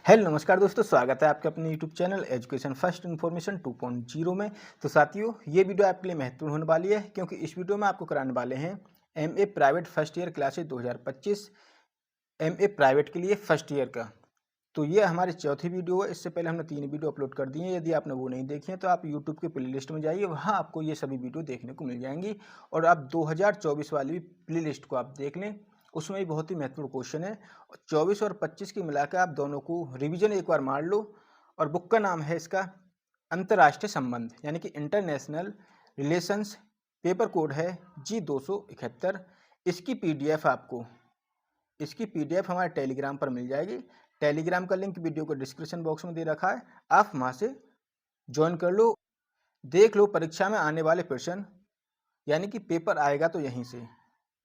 Hello नमस्कार दोस्तों, स्वागत है आपके अपने YouTube channel education first information 2.0 में। तो साथियों, ये वीडियो आपके लिए महत्वपूर्ण होने वाली है क्योंकि इस वीडियो में आपको कराने वाले हैं MA private first year classes 2025 MA private के लिए फर्स्ट ईयर का। तो ये हमारी चौथी वीडियो है। इससे पहले हमने 3 वीडियो अपलोड कर दी हैं। यदि आपने वो नहीं देखी हैं तो आप यूट्यूब के प्लेलिस्ट में जाइए, वहाँ आपको ये सभी वीडियो देखने को मिल जाएंगी। और आप 2024 वाली प्लेलिस्ट को आप देख लें, उसमें भी बहुत ही महत्वपूर्ण क्वेश्चन है। 24 और 25 की मिलाकर आप दोनों को रिवीजन एक बार मार लो। और बुक का नाम है इसका अंतर्राष्ट्रीय संबंध यानी कि इंटरनेशनल रिलेशंस। पेपर कोड है G271। इसकी पीडीएफ हमारे टेलीग्राम पर मिल जाएगी। टेलीग्राम का लिंक वीडियो को डिस्क्रिप्शन बॉक्स में दे रखा है, आप वहाँ से ज्वाइन कर लो। देख लो परीक्षा में आने वाले प्रश्न, यानी कि पेपर आएगा तो यहीं से।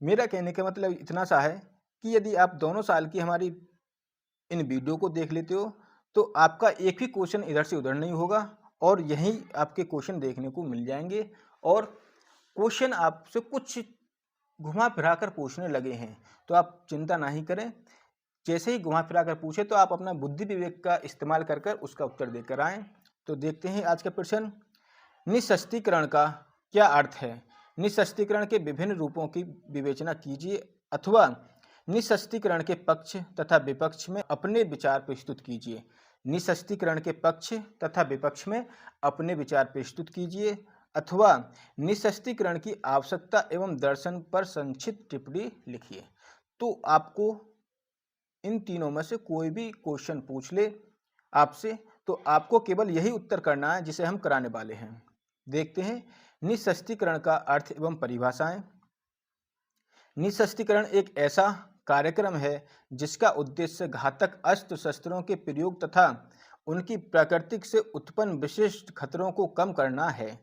मेरा कहने का मतलब इतना सा है कि यदि आप दोनों साल की हमारी इन वीडियो को देख लेते हो तो आपका एक भी क्वेश्चन इधर से उधर नहीं होगा और यहीं आपके क्वेश्चन देखने को मिल जाएंगे। और क्वेश्चन आपसे कुछ घुमा फिरा कर पूछने लगे हैं तो आप चिंता नहीं करें। जैसे ही घुमा फिरा कर पूछे तो आप अपना बुद्धि विवेक का इस्तेमाल कर कर उसका उत्तर देकर आएँ। तो देखते हैं आज का प्रश्न। निःशस्त्रीकरण का क्या अर्थ है? निःशस्त्रीकरण के विभिन्न रूपों की विवेचना कीजिए अथवा निःशस्त्रीकरण के पक्ष तथा विपक्ष में अपने विचार प्रस्तुत कीजिए। निःशस्त्रीकरण के पक्ष तथा विपक्ष में अपने विचार प्रस्तुत कीजिए अथवा निःशस्त्रीकरण की आवश्यकता एवं दर्शन पर संक्षिप्त टिप्पणी लिखिए। तो आपको इन तीनों में से कोई भी क्वेश्चन पूछ ले आपसे तो आपको केवल यही उत्तर करना है जिसे हम कराने वाले हैं। देखते हैं निःशस्त्रीकरण का अर्थ एवं परिभाषाएं। निःशस्त्रीकरण एक ऐसा कार्यक्रम है जिसका उद्देश्य घातक अस्त्र शस्त्रों के प्रयोग तथा उनकी प्रकृति से उत्पन्न विशिष्ट खतरों को कम करना है।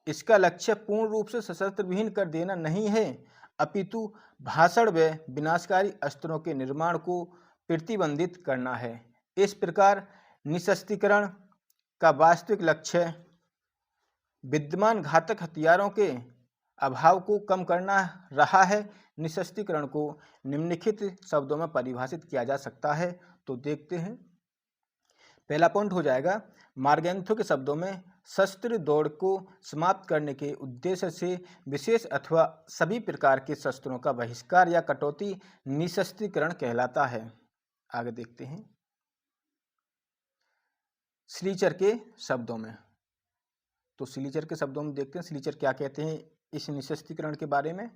इसका लक्ष्य पूर्ण रूप से सशस्त्र विहीन कर देना नहीं है, अपितु भाषण व विनाशकारी अस्त्रों के निर्माण को प्रतिबंधित करना है। इस प्रकार निःशस्त्रीकरण का वास्तविक लक्ष्य विद्यमान घातक हथियारों के अभाव को कम करना रहा है। निःशस्त्रीकरण को निम्नलिखित शब्दों में परिभाषित किया जा सकता है। तो देखते हैं। पहला पॉइंट हो जाएगा, मार्गेंथो के शब्दों में शस्त्र दौड़ को समाप्त करने के उद्देश्य से विशेष अथवा सभी प्रकार के शस्त्रों का बहिष्कार या कटौती निःशस्त्रीकरण कहलाता है। आगे देखते हैं स्लीचर के शब्दों में। तो स्लीचर के शब्दों में देखते हैं स्लीचर क्या कहते हैं इस निःशस्त्रीकरण के बारे में।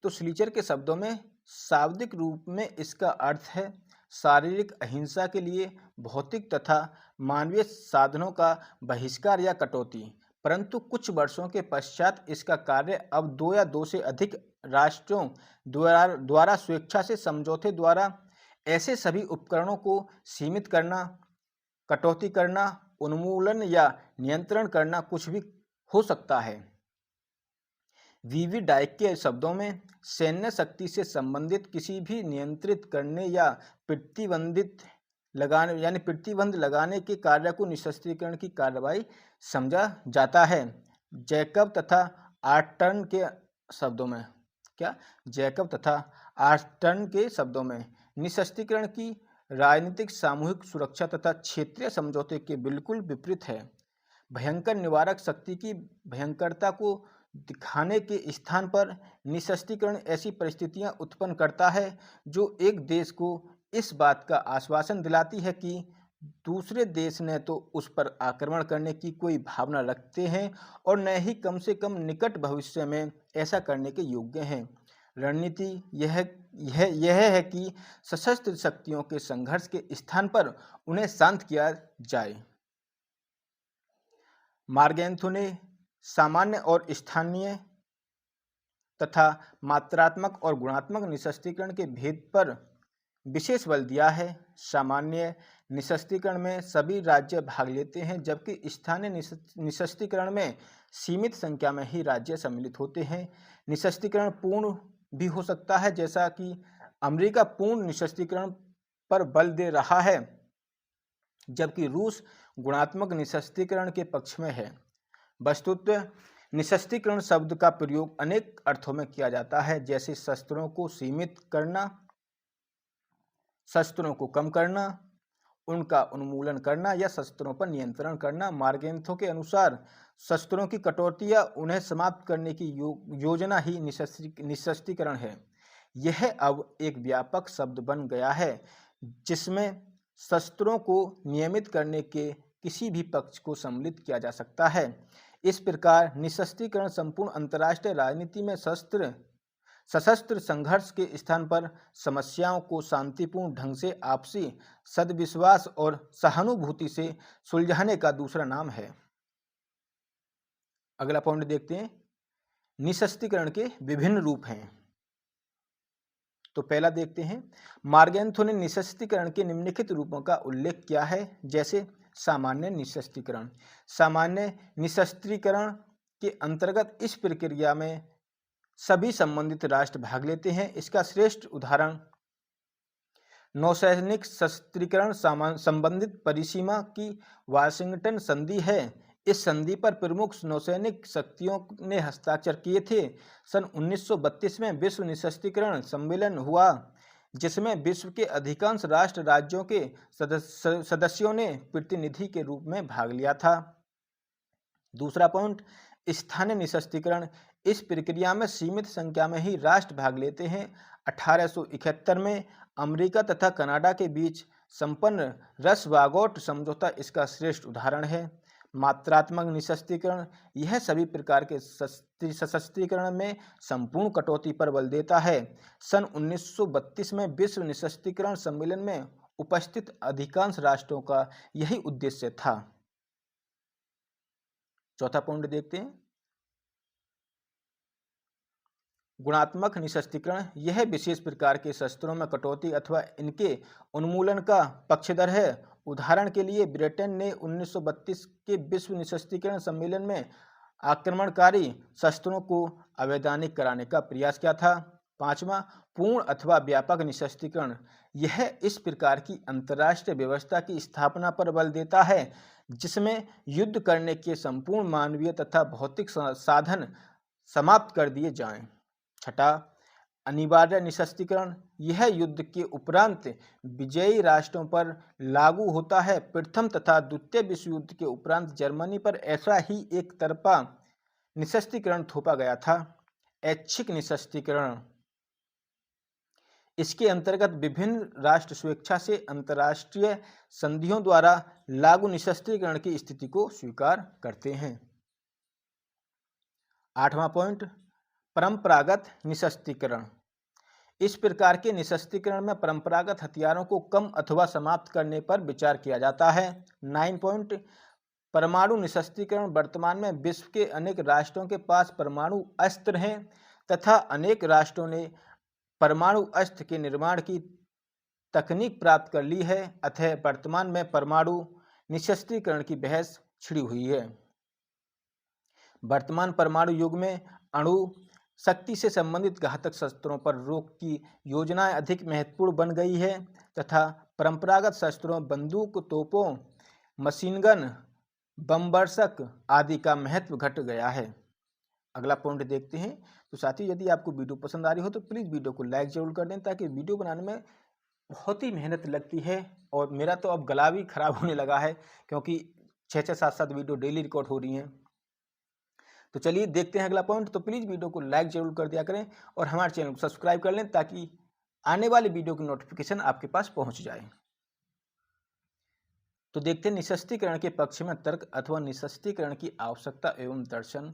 तो स्लीचर के शब्दों में शाब्दिक रूप में इसका अर्थ है शारीरिक अहिंसा के लिए भौतिक तथा मानवीय साधनों का बहिष्कार या कटौती। परंतु कुछ वर्षों के पश्चात इसका कार्य अब 2 या 2 से अधिक राष्ट्रों द्वारा स्वेच्छा से समझौते द्वारा ऐसे सभी उपकरणों को सीमित करना, कटौती करना, उन्मूलन या नियंत्रण करना कुछ भी हो सकता है। वीवी डाइक के शब्दों में सैन्य शक्ति से संबंधित किसी भी नियंत्रित करने या प्रतिबंध लगाने के कार्य को निःशस्त्रीकरण की कार्रवाई समझा जाता है। जैकब तथा आर्टन के शब्दों में निःशस्त्रीकरण की राजनीतिक, सामूहिक सुरक्षा तथा क्षेत्रीय समझौते के बिल्कुल विपरीत है। भयंकर निवारक शक्ति की भयंकरता को दिखाने के स्थान पर निःशस्त्रीकरण ऐसी परिस्थितियां उत्पन्न करता है जो एक देश को इस बात का आश्वासन दिलाती है कि दूसरे देश न तो उस पर आक्रमण करने की कोई भावना रखते हैं और न ही कम से कम निकट भविष्य में ऐसा करने के योग्य हैं। रणनीति यह है कि सशस्त्र शक्तियों के संघर्ष के स्थान पर उन्हें शांत किया जाए। मार्गेंथो ने सामान्य और स्थानीय तथा मात्रात्मक और गुणात्मक निःशस्त्रीकरण के भेद पर विशेष बल दिया है। सामान्य निःशस्त्रीकरण में सभी राज्य भाग लेते हैं जबकि स्थानीय निःशस्त्रीकरण में सीमित संख्या में ही राज्य सम्मिलित होते हैं। निःशस्त्रीकरण पूर्ण भी हो सकता है, जैसा कि अमेरिका पूर्ण निःशस्त्रीकरण पर बल दे रहा है, जबकि रूस गुणात्मक निःशस्त्रीकरण के पक्ष में है। वस्तुतः निःशस्त्रीकरण शब्द का प्रयोग अनेक अर्थों में किया जाता है, जैसे शस्त्रों को सीमित करना, शस्त्रों को कम करना, उनका उन्मूलन करना या शस्त्रों पर नियंत्रण करना। मार्गेंथो के अनुसार शस्त्रों की कटौती या उन्हें समाप्त करने की योजना ही निशस्त्रीकरण है। यह अब एक व्यापक शब्द बन गया है जिसमें शस्त्रों को नियमित करने के किसी भी पक्ष को सम्मिलित किया जा सकता है। इस प्रकार निशस्त्रीकरण संपूर्ण अंतर्राष्ट्रीय राजनीति में सशस्त्र संघर्ष के स्थान पर समस्याओं को शांतिपूर्ण ढंग से आपसी सद्विश्वास और सहानुभूति से सुलझाने का दूसरा नाम है। अगला पॉइंट देखते हैं, निशस्त्रीकरण के विभिन्न रूप हैं। तो पहला देखते हैं, मार्गेंथो ने निशस्त्रीकरण के निम्नलिखित रूपों का उल्लेख किया है, जैसे सामान्य निशस्त्रीकरण। सामान्य निशस्त्रीकरण के अंतर्गत इस प्रक्रिया में सभी संबंधित राष्ट्र भाग लेते हैं। इसका श्रेष्ठ उदाहरण नौसैनिक शस्त्रीकरण संबंधित परिसीमा की वाशिंगटन संधि है। इस संधि पर प्रमुख नौसैनिक शक्तियों ने हस्ताक्षर किए थे। सन 1932 में विश्व निशस्त्रीकरण सम्मेलन हुआ, जिसमें विश्व के अधिकांश राष्ट्र राज्यों के सदस्यों ने प्रतिनिधि के रूप में भाग लिया था। दूसरा पॉइंट, स्थानीय निशस्त्रीकरण। इस प्रक्रिया में सीमित संख्या में ही राष्ट्र भाग लेते हैं। 1871 में अमेरिका तथा कनाडा के बीच संपन्न रसवागोट समझौता इसका श्रेष्ठ उदाहरण है। मात्रात्मक निशस्त्रीकरण, यह सभी प्रकार के सशस्त्रीकरण में संपूर्ण कटौती पर बल देता है। सन 1932 में विश्व निशस्त्रीकरण सम्मेलन में उपस्थित अधिकांश राष्ट्रों का यही उद्देश्य था। चौथा पॉइंट देखते हैं, गुणात्मक निशस्त्रीकरण। यह विशेष प्रकार के शस्त्रों में कटौती अथवा इनके उन्मूलन का पक्षधर है। उदाहरण के लिए ब्रिटेन ने 1932 के विश्व निशस्त्रीकरण सम्मेलन में आक्रमणकारी शस्त्रों को अवैधानिक कराने का प्रयास किया था। पांचवा, पूर्ण अथवा व्यापक निशस्त्रीकरण। यह इस प्रकार की अंतर्राष्ट्रीय व्यवस्था की स्थापना पर बल देता है जिसमें युद्ध करने के संपूर्ण मानवीय तथा भौतिक साधन समाप्त कर दिए जाएं। छठा, अनिवार्य निशस्त्रीकरण। यह युद्ध के उपरांत विजयी राष्ट्रों पर लागू होता है। प्रथम तथा द्वितीय विश्व युद्ध के उपरांत जर्मनी पर ऐसा ही एक तरफा निशस्त्रीकरण थोपा गया था। ऐच्छिक निशस्त्रीकरण, इसके अंतर्गत विभिन्न राष्ट्र स्वेच्छा से अंतर्राष्ट्रीय संधियों द्वारा लागू निशस्त्रीकरण की स्थिति को स्वीकार करते हैं। आठवां पॉइंट, परंपरागत निशस्त्रीकरण। इस प्रकार के निशस्त्रीकरण में परंपरागत हथियारों को कम अथवा समाप्त करने पर विचार किया जाता है। 9 पॉइंट, परमाणु निशस्त्रीकरण। वर्तमान में विश्व के अनेक राष्ट्रों के पास परमाणु अस्त्र हैं तथा अनेक राष्ट्रों ने परमाणु अस्त्र के निर्माण की तकनीक प्राप्त कर ली है। अतः वर्तमान में परमाणु निशस्त्रीकरण की बहस छिड़ी हुई है। वर्तमान परमाणु युग में अणु शक्ति से संबंधित घातक शस्त्रों पर रोक की योजनाएं अधिक महत्वपूर्ण बन गई है तथा परंपरागत शस्त्रों, बंदूक, तोपों, मशीनगन, बमवर्षक आदि का महत्व घट गया है। अगला पॉइंट देखते हैं। तो साथियों, यदि आपको वीडियो पसंद आ रही हो तो प्लीज़ वीडियो को लाइक जरूर कर दें, ताकि वीडियो बनाने में बहुत ही मेहनत लगती है और मेरा तो अब गला भी खराब होने लगा है, क्योंकि 6-6, 7-7 वीडियो डेली रिकॉर्ड हो रही हैं। तो चलिए देखते हैं अगला पॉइंट। तो प्लीज़ वीडियो को लाइक जरूर कर दिया करें और हमारे चैनल को सब्सक्राइब कर लें, ताकि आने वाली वीडियो की नोटिफिकेशन आपके पास पहुंच जाए। तो देखते हैं निशस्त्रीकरण के पक्ष में तर्क अथवा निशस्त्रीकरण की आवश्यकता एवं दर्शन।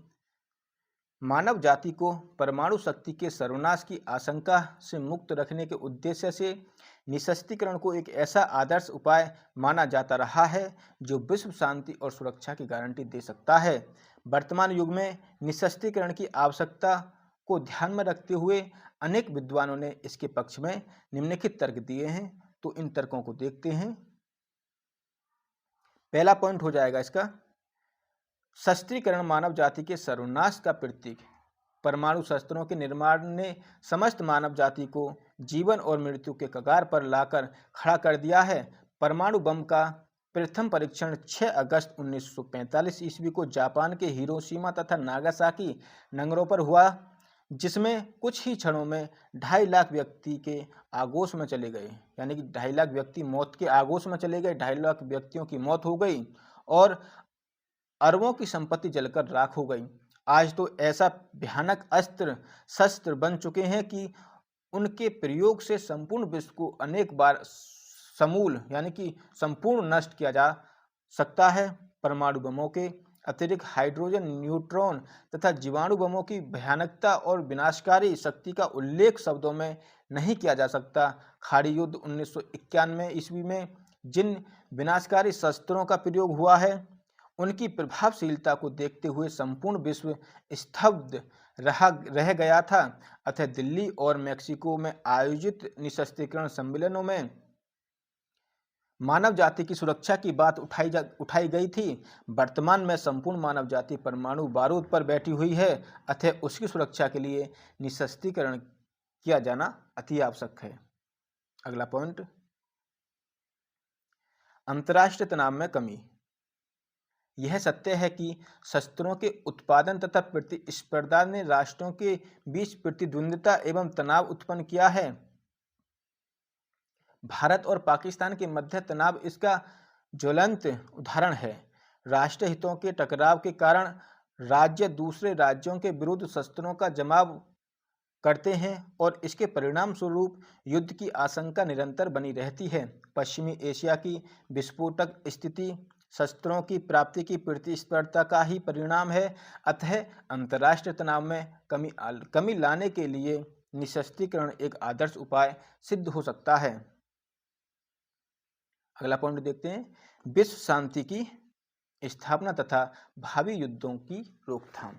मानव जाति को परमाणु शक्ति के सर्वनाश की आशंका से मुक्त रखने के उद्देश्य से निशस्त्रीकरण को एक ऐसा आदर्श उपाय माना जाता रहा है जो विश्व शांति और सुरक्षा की गारंटी दे सकता है। वर्तमान युग में निशस्त्रीकरण की आवश्यकता को ध्यान में रखते हुए अनेक विद्वानों ने इसके पक्ष में निम्नलिखित तर्क दिए हैं। तो इन तर्कों को देखते हैं। पहला पॉइंट हो जाएगा इसका, शस्त्रीकरण मानव जाति के सर्वनाश का प्रतीक। परमाणु शस्त्रों के निर्माण ने समस्त मानव जाति को जीवन और मृत्यु के कगार पर लाकर खड़ा कर दिया है। परमाणु बम का प्रथम परीक्षण 6 अगस्त 1945 ईस्वी को जापान के हिरोशिमा तथा नागासाकी नगरों पर हुआ। जिसमें कुछ ही क्षणों में 2.5 लाख व्यक्ति के आगोश में चले गए, यानी कि 2.5 लाख व्यक्ति मौत के आगोश में चले गए, 2.5 लाख व्यक्तियों की मौत हो गई और अरबों की संपत्ति जलकर राख हो गई। आज तो ऐसा भयानक अस्त्र शस्त्र बन चुके हैं कि उनके प्रयोग से संपूर्ण विश्व को अनेक बार समूल यानी कि संपूर्ण नष्ट किया जा सकता है। परमाणु बमों के अतिरिक्त हाइड्रोजन, न्यूट्रॉन तथा जीवाणु बमों की भयानकता और विनाशकारी शक्ति का उल्लेख शब्दों में नहीं किया जा सकता। खाड़ी युद्ध 1991 ईस्वी में जिन विनाशकारी शस्त्रों का प्रयोग हुआ है, उनकी प्रभावशीलता को देखते हुए संपूर्ण विश्व स्तब्ध रह गया था। अतः दिल्ली और मेक्सिको में आयोजित निशस्त्रीकरण सम्मेलनों में मानव जाति की सुरक्षा की बात उठाई गई थी। वर्तमान में संपूर्ण मानव जाति परमाणु बारूद पर बैठी हुई है, अतः उसकी सुरक्षा के लिए निशस्त्रीकरण किया जाना अति आवश्यक है। अगला पॉइंट, अंतर्राष्ट्रीय तनाव में कमी। यह सत्य है कि शस्त्रों के उत्पादन तथा प्रतिस्पर्धा ने राष्ट्रों के बीच प्रतिद्वंद्विता एवं तनाव उत्पन्न किया है। भारत और पाकिस्तान के मध्य तनाव इसका ज्वलंत उदाहरण है। राष्ट्र हितों के टकराव के कारण राज्य दूसरे राज्यों के विरुद्ध शस्त्रों का जमाव करते हैं और इसके परिणाम स्वरूप युद्ध की आशंका निरंतर बनी रहती है। पश्चिमी एशिया की विस्फोटक स्थिति शस्त्रों की प्राप्ति की प्रतिस्पर्धा का ही परिणाम है। अतः अंतर्राष्ट्रीय तनाव में कमी लाने के लिए निशस्त्रीकरण एक आदर्श उपाय सिद्ध हो सकता है। अगला पॉइंट देखते हैं, विश्व शांति की स्थापना तथा भावी युद्धों की रोकथाम।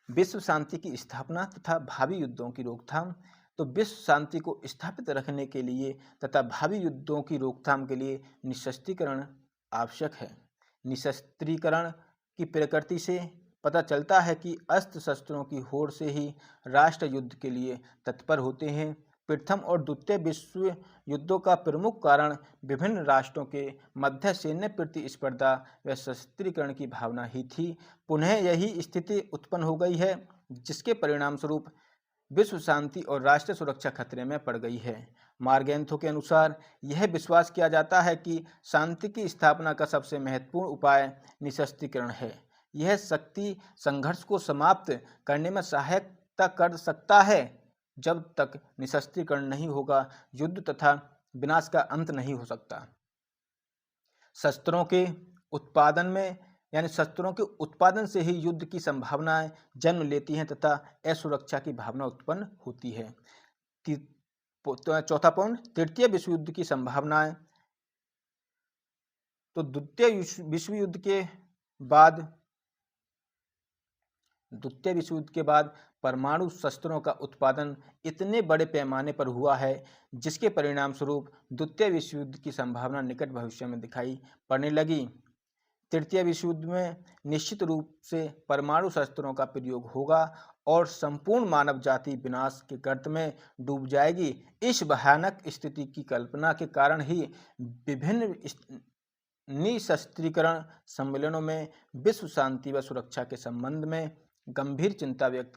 विश्व शांति की स्थापना तथा भावी युद्धों की रोकथाम। तो विश्व शांति को स्थापित रखने के लिए तथा भावी युद्धों की रोकथाम के लिए निशस्त्रीकरण आवश्यक है। निशस्त्रीकरण की प्रकृति से पता चलता है कि अस्त्र शस्त्रों की होड़ से ही राष्ट्र युद्ध के लिए तत्पर होते हैं। प्रथम और द्वितीय विश्व युद्धों का प्रमुख कारण विभिन्न राष्ट्रों के मध्य सैन्य प्रतिस्पर्धा व शस्त्रीकरण की भावना ही थी। पुनः यही स्थिति उत्पन्न हो गई है, जिसके परिणाम स्वरूप विश्व शांति और राष्ट्रीय सुरक्षा खतरे में पड़ गई है। मार्गेंथो के अनुसार यह विश्वास किया जाता है कि शांति की स्थापना का सबसे महत्वपूर्ण उपाय निशस्त्रीकरण है। यह शक्ति संघर्ष को समाप्त करने में सहायता कर सकता है। जब तक निशस्त्रीकरण नहीं होगा, युद्ध तथा विनाश का अंत नहीं हो सकता। शस्त्रों के उत्पादन में यानी शस्त्रों के उत्पादन से ही युद्ध की संभावनाएं जन्म लेती हैं तथा असुरक्षा की भावना उत्पन्न होती है। चौथा पॉइंट, तृतीय विश्व युद्ध की संभावनाएं। तो द्वितीय विश्व युद्ध के बाद परमाणु शस्त्रों का उत्पादन इतने बड़े पैमाने पर हुआ है, जिसके परिणाम स्वरूप द्वितीय विश्व युद्ध की संभावना निकट भविष्य में दिखाई पड़ने लगी। तृतीय विश्व युद्ध में निश्चित रूप से परमाणु शस्त्रों का प्रयोग होगा और संपूर्ण मानव जाति विनाश के गर्त में डूब जाएगी। इस भयानक स्थिति की कल्पना के कारण ही विभिन्न निशस्त्रीकरण सम्मेलनों में विश्व शांति व सुरक्षा के संबंध में गंभीर चिंता व्यक्त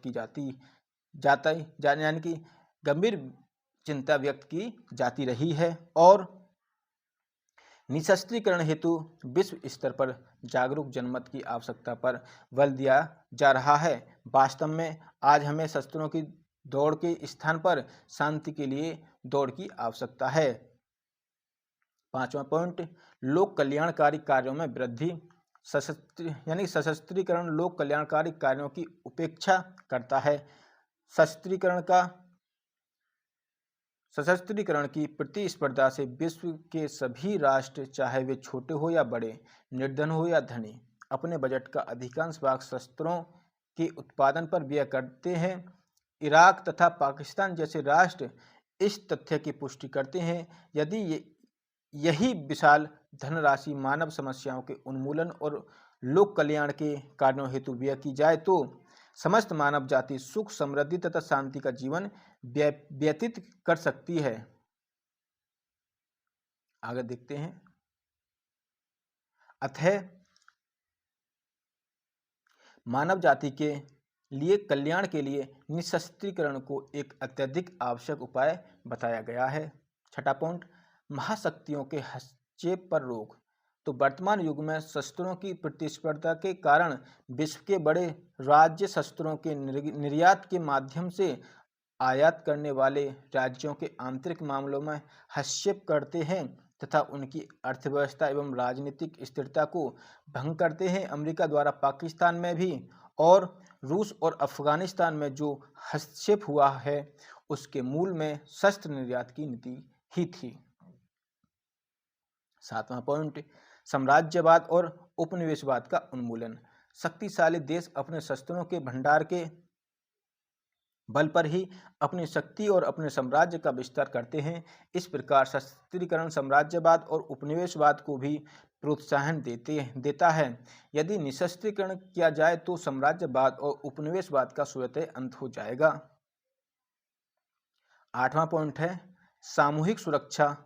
की जाती रही है और निशस्त्रीकरण हेतु विश्व स्तर पर जागरूक जनमत की आवश्यकता पर बल दिया जा रहा है। वास्तव में आज हमें शस्त्रों की दौड़ के स्थान पर शांति के लिए दौड़ की आवश्यकता है। पांचवा पॉइंट, लोक कल्याणकारी कार्यों में वृद्धि। सशस्त्रीकरण लोक कल्याणकारी कार्यों की उपेक्षा करता है। सशस्त्रीकरण की प्रतिस्पर्धा से विश्व के सभी राष्ट्र, चाहे वे छोटे हो या बड़े, निर्धन हो या धनी, अपने बजट का अधिकांश भाग शस्त्रों के उत्पादन पर व्यय करते हैं। इराक तथा पाकिस्तान जैसे राष्ट्र इस तथ्य की पुष्टि करते हैं। यदि यही विशाल धनराशि मानव समस्याओं के उन्मूलन और लोक कल्याण के कार्यों हेतु व्यय की जाए तो समस्त मानव जाति सुख, समृद्धि तथा शांति का जीवन व्यतीत कर सकती है। आगे देखते हैं, अतः मानव जाति के लिए कल्याण के लिए निशस्त्रीकरण को एक अत्यधिक आवश्यक उपाय बताया गया है। छठा पॉइंट, महाशक्तियों के हस्तक्षेप पर रोक। तो वर्तमान युग में शस्त्रों की प्रतिस्पर्धा के कारण विश्व के बड़े राज्य शस्त्रों के निर्यात के माध्यम से आयात करने वाले राज्यों के आंतरिक मामलों में हस्तक्षेप करते हैं तथा उनकी अर्थव्यवस्था एवं राजनीतिक स्थिरता को भंग करते हैं। अमेरिका द्वारा पाकिस्तान में भी और रूस और अफगानिस्तान में जो हस्तक्षेप हुआ है उसके मूल में शस्त्र निर्यात की नीति ही थी। सातवां पॉइंट, साम्राज्यवाद और उपनिवेशवाद का उन्मूलन। शक्तिशाली देश अपने शस्त्रों के भंडार के बल पर ही अपनी शक्ति और अपने साम्राज्य का विस्तार करते हैं। इस प्रकार शस्त्रीकरण साम्राज्यवाद और उपनिवेशवाद को भी प्रोत्साहन देता है। यदि निशस्त्रीकरण किया जाए तो साम्राज्यवाद और उपनिवेशवाद का स्वतः अंत हो जाएगा। आठवां पॉइंट है सामूहिक सुरक्षा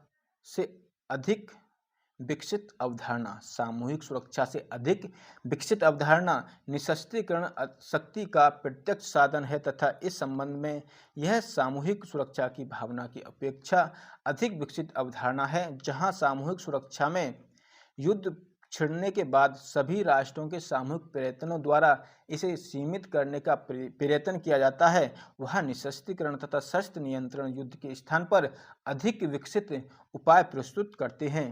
से अधिक विकसित अवधारणा। सामूहिक सुरक्षा से अधिक विकसित अवधारणा निशस्त्रीकरण शक्ति का प्रत्यक्ष साधन है तथा इस संबंध में यह सामूहिक सुरक्षा की भावना की अपेक्षा अधिक विकसित अवधारणा है, जहां सामूहिक सुरक्षा में युद्ध छिड़ने के बाद सभी राष्ट्रों के सामूहिक प्रयत्नों द्वारा इसे सीमित करने का प्रयत्न किया जाता है। वह निशस्त्रीकरण तथा शस्त्र नियंत्रण युद्ध के स्थान पर अधिक विकसित उपाय प्रस्तुत करते हैं।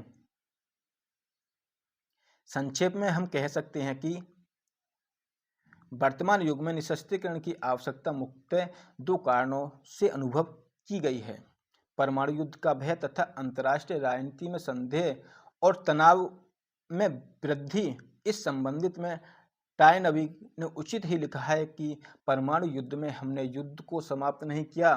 संक्षेप में हम कह सकते हैं कि वर्तमान युग में निशस्त्रीकरण की आवश्यकता मुख्यतः दो कारणों से अनुभव की गई है: परमाणु युद्ध का भय तथा अंतर्राष्ट्रीय राजनीति में संदेह और तनाव में वृद्धि। इस संबंधित में टायनबी ने उचित ही लिखा है कि परमाणु युद्ध में हमने युद्ध को समाप्त नहीं किया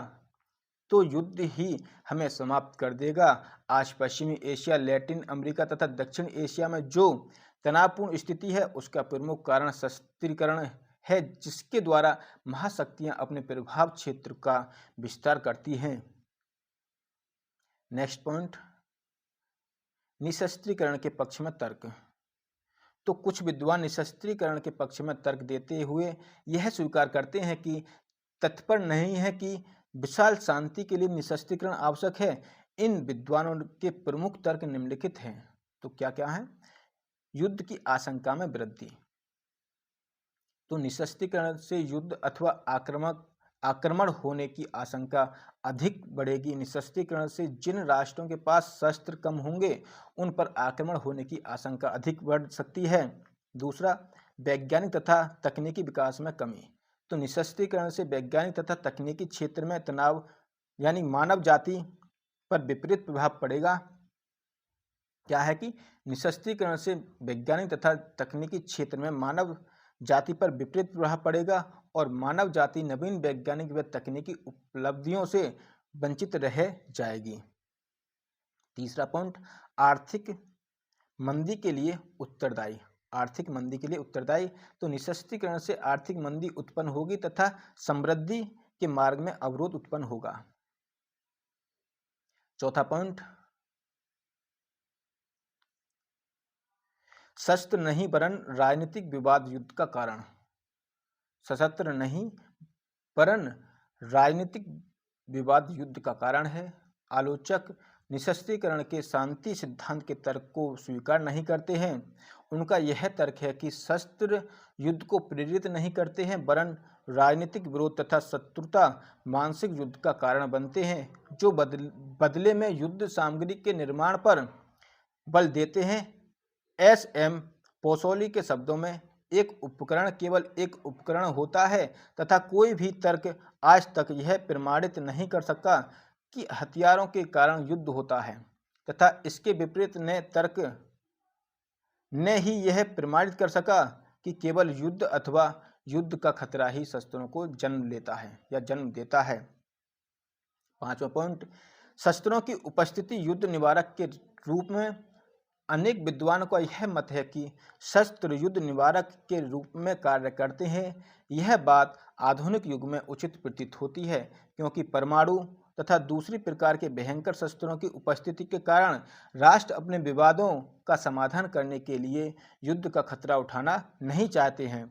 तो युद्ध ही हमें समाप्त कर देगा। आज पश्चिमी एशिया, लैटिन अमेरिका तथा दक्षिण एशिया में जो तनावपूर्ण स्थिति है उसका प्रमुख कारण शस्त्रीकरण है, जिसके द्वारा महाशक्तियां अपने प्रभाव क्षेत्र का विस्तार करती हैं। नेक्स्ट पॉइंट, निशस्त्रीकरण के पक्ष में तर्क। तो कुछ विद्वान निशस्त्रीकरण के पक्ष में तर्क देते हुए यह स्वीकार करते हैं कि तात्पर्य नहीं है कि विशाल शांति के लिए निशस्त्रीकरण आवश्यक है। इन विद्वानों के प्रमुख तर्क निम्नलिखित हैं। तो क्या क्या है? युद्ध की आशंका में वृद्धि। तो निशस्त्रीकरण से युद्ध अथवा आक्रमण होने की आशंका अधिक बढ़ेगी। निशस्त्रीकरण से जिन राष्ट्रों के पास शस्त्र कम होंगे उन पर आक्रमण होने की आशंका अधिक बढ़ सकती है। दूसरा, वैज्ञानिक तथा तकनीकी विकास में कमी। तो निशस्त्रीकरण से वैज्ञानिक तथा तकनीकी क्षेत्र में तनाव यानी मानव जाति पर विपरीत प्रभाव पड़ेगा। क्या है कि निशस्त्रीकरण से वैज्ञानिक तथा तकनीकी क्षेत्र में मानव जाति पर विपरीत प्रभाव पड़ेगा और मानव जाति नवीन वैज्ञानिक व तकनीकी उपलब्धियों से वंचित रह जाएगी। तीसरा पॉइंट, आर्थिक मंदी के लिए उत्तरदायी। आर्थिक मंदी के लिए उत्तरदायी। तो निशस्त्रीकरण से आर्थिक मंदी उत्पन्न होगी तथा समृद्धि के मार्ग में अवरोध उत्पन्न होगा। चौथा पॉइंट, शस्त्र नहीं वरन राजनीतिक विवाद युद्ध का कारण। सशस्त्र नहीं वरन राजनीतिक विवाद युद्ध का कारण है। आलोचक निशस्त्रीकरण के शांति सिद्धांत के तर्क को स्वीकार नहीं करते हैं। उनका यह तर्क है कि शस्त्र युद्ध को प्रेरित नहीं करते हैं वरन राजनीतिक विरोध तथा शत्रुता मानसिक युद्ध का कारण बनते हैं, जो बदले में युद्ध सामग्री के निर्माण पर बल देते हैं। एस.एम. पोसोली के शब्दों में, एक उपकरण केवल एक उपकरण होता है तथा कोई भी तर्क आज तक यह प्रमाणित नहीं कर सका कि हथियारों के कारण युद्ध होता है तथा इसके विपरीत नए तर्क ने ही यह प्रमाणित कर सका कि केवल युद्ध अथवा युद्ध का खतरा ही शस्त्रों को जन्म लेता है या जन्म देता है। पांचवा पॉइंट, शस्त्रों की उपस्थिति युद्ध निवारक के रूप में। अनेक विद्वानों का यह मत है कि शस्त्र युद्ध निवारक के रूप में कार्य करते हैं। यह बात आधुनिक युग में उचित प्रतीत होती है क्योंकि परमाणु तथा दूसरी प्रकार के भयंकर शस्त्रों की उपस्थिति के कारण राष्ट्र अपने विवादों का समाधान करने के लिए युद्ध का खतरा उठाना नहीं चाहते हैं।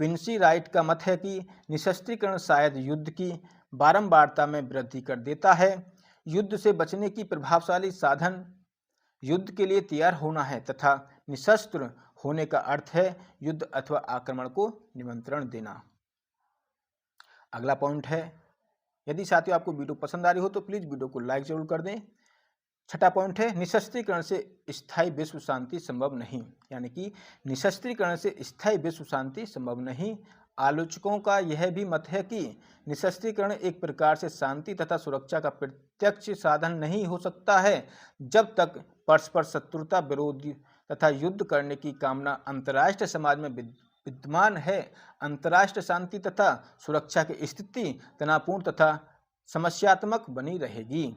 क्विंसी राइट का मत है कि निशस्त्रीकरण शायद युद्ध की बारंबारता में वृद्धि कर देता है। युद्ध से बचने की प्रभावशाली साधन युद्ध के लिए तैयार होना है तथा निशस्त्र होने का अर्थ है युद्ध अथवा आक्रमण को निमंत्रण देना। अगला पॉइंट है, यदि साथियों आपको वीडियो पसंद आ रही हो तो प्लीज वीडियो को लाइक जरूर कर दें। छठा पॉइंट है, निशस्त्रीकरण से स्थायी विश्व शांति संभव नहीं, यानी कि निशस्त्रीकरण से स्थायी विश्व शांति संभव नहीं। आलोचकों का यह भी मत है कि निशस्त्रीकरण एक प्रकार से शांति तथा सुरक्षा का प्रत्यक्ष साधन नहीं हो सकता है जब तक परस्पर शत्रुता, विरोधी तथा युद्ध करने की कामना अंतर्राष्ट्रीय समाज में विद्यमान है। अंतर्राष्ट्रीय शांति तथा सुरक्षा की स्थिति तनावपूर्ण तथा समस्यात्मक बनी रहेगी।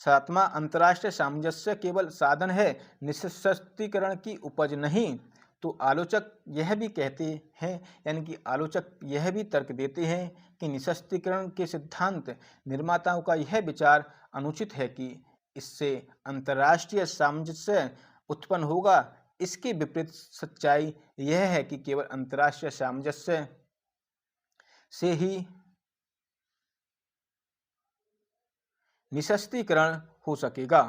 सातवां, अंतर्राष्ट्रीय सामंजस्य केवल साधन है, निशस्त्रीकरण की उपज नहीं। तो आलोचक यह भी कहते हैं, यानी कि आलोचक यह भी तर्क देते हैं कि निशस्त्रीकरण के सिद्धांत निर्माताओं का यह विचार अनुचित है कि इससे अंतर्राष्ट्रीय सामंजस्य उत्पन्न होगा। इसके विपरीत सच्चाई यह है कि केवल अंतर्राष्ट्रीय सामंजस्य से ही निशस्त्रीकरण हो सकेगा।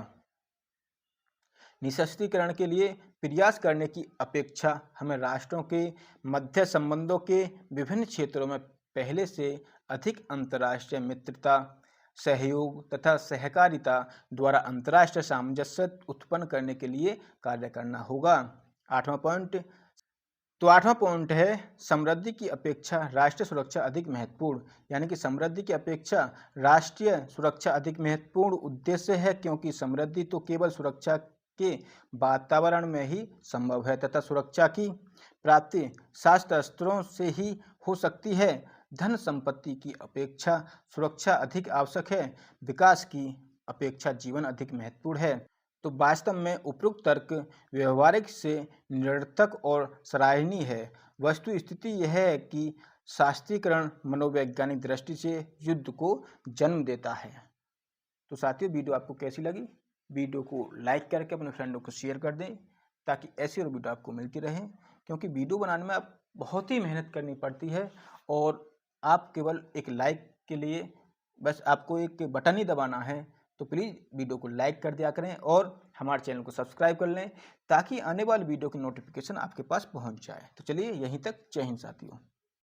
निशस्त्रीकरण के लिए प्रयास करने की अपेक्षा हमें राष्ट्रों के मध्य संबंधों के विभिन्न क्षेत्रों में पहले से अधिक अंतर्राष्ट्रीय मित्रता, सहयोग तथा सहकारिता द्वारा अंतर्राष्ट्रीय सामंजस्य उत्पन्न करने के लिए कार्य करना होगा। आठवां पॉइंट है, समृद्धि की अपेक्षा राष्ट्रीय सुरक्षा अधिक महत्वपूर्ण, यानी कि समृद्धि की अपेक्षा राष्ट्रीय सुरक्षा अधिक महत्वपूर्ण उद्देश्य है, क्योंकि समृद्धि तो केवल सुरक्षा के वातावरण में ही संभव है तथा सुरक्षा की प्राप्ति शस्त्रों से ही हो सकती है। धन संपत्ति की अपेक्षा सुरक्षा अधिक आवश्यक है, विकास की अपेक्षा जीवन अधिक महत्वपूर्ण है। तो वास्तव में उपरोक्त तर्क व्यवहारिक से निरर्थक और सराहनीय है। वस्तु स्थिति यह है कि शास्त्रीकरण मनोवैज्ञानिक दृष्टि से युद्ध को जन्म देता है। तो साथियों, वीडियो आपको कैसी लगी? वीडियो को लाइक करके अपने फ्रेंडों को शेयर कर दें ताकि ऐसी और वीडियो आपको मिलती रहे, क्योंकि वीडियो बनाने में आप बहुत ही मेहनत करनी पड़ती है और आप केवल एक लाइक के लिए बस आपको एक बटन ही दबाना है। तो प्लीज़ वीडियो को लाइक कर दिया करें और हमारे चैनल को सब्सक्राइब कर लें ताकि आने वाली वीडियो की नोटिफिकेशन आपके पास पहुंच जाए। तो चलिए यहीं तक, जय हिंद साथियों।